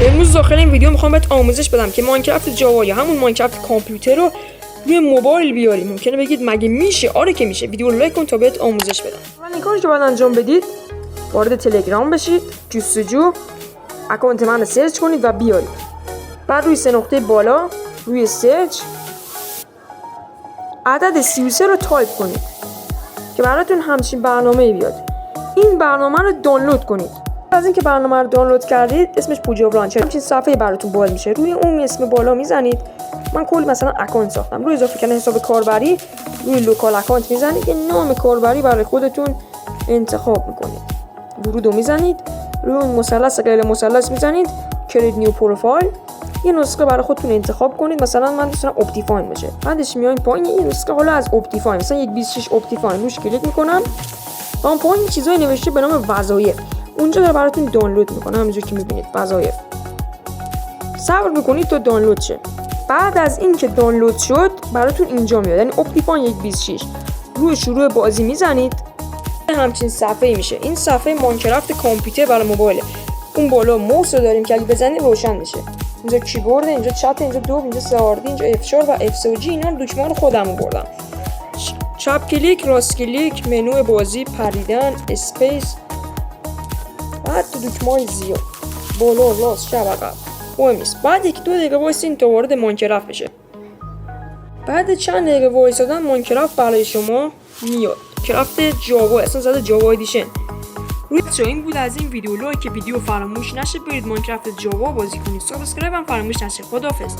امروز داخل این ویدیو میخوام بهت آموزش بدم که ماینکرافت جاوا یا همون ماینکرافت کامپیوتر رو روی موبایل بیاری. ممکنه بگید مگه میشه؟ آره که میشه. ویدیو رو لایک کن تا بهت آموزش بدم. من این کاری که باید انجام بدید، وارد تلگرام بشید، جستجو اکانت من رو سرچ کنید و بیارید. بعد روی سه نقطه بالا روی سرچ عدد 33 رو تایپ کنید که براتون همچین برنامه‌ای بیاد. این برنامه رو دانلود کنید. از اینکه برنامه رو دانلود کردید، اسمش پوجا برانچر، همچین صفحه براتون باز میشه. روی اون اسم بالا میزنید. من کلی مثلا اکانت ساختم. روی اضافه کردن حساب کاربری روی لوکال اکانت میزنید. یه نام کاربری برای خودتون انتخاب میکنید. ورود رو میزنید. روی اون مثلث غیر مثلث میزنید. کرید نیو پروفایل. یه نسخه برای خودتون انتخاب کنید. مثلا من دوست دارم اپتیفاین باشه. بعدش میایم پایین یه نسخه حالا از اپتیفاین، مثلا 1.26 اپتیفاین روش کلیک میکنم. اون پایین چیزایی نوشته به نام وظایف. اونجا رو براتون دانلود میکنم. همینجوری که میبینید وظایف. صبر میکنید تا دانلود شه. بعد از این که دانلود شد براتون اینجا میاد، یعنی اپتیفاین 1.26. روی شروع بازی میزنید. همچین صفحه‌ای میشه. این صفحه ماینکرافت کامپیوتر برای موبایله. اون بالا موس رو داریم که اگه بزنید روشن میشه. اینجا کیبورد، اینجا چت، اینجا دوب، اینجا سواردی، اینجا F4 و F3 اینا رو دکمه خودم آوردم. چپ کلیک، راست کلیک، منو بازی، پریدن، اسپیس، بعد تو دکمه زیاد بالا راست چپ عقب مهم نیست. بعد 1-2 دقیقه وایسین تا وارد ماینکرافت بشه. بعد چند دقیقه وایسادن ماینکرافت برای شما میاد. کرافت جاوا، اصلا زده جاوا ادیشن. روی این بود از این ویدیو. لایک ویدیو فراموش نشه. برید ماینکرافت جاوا بازی کنید. سابسکرایب هم فراموش نشه. خداحافظ.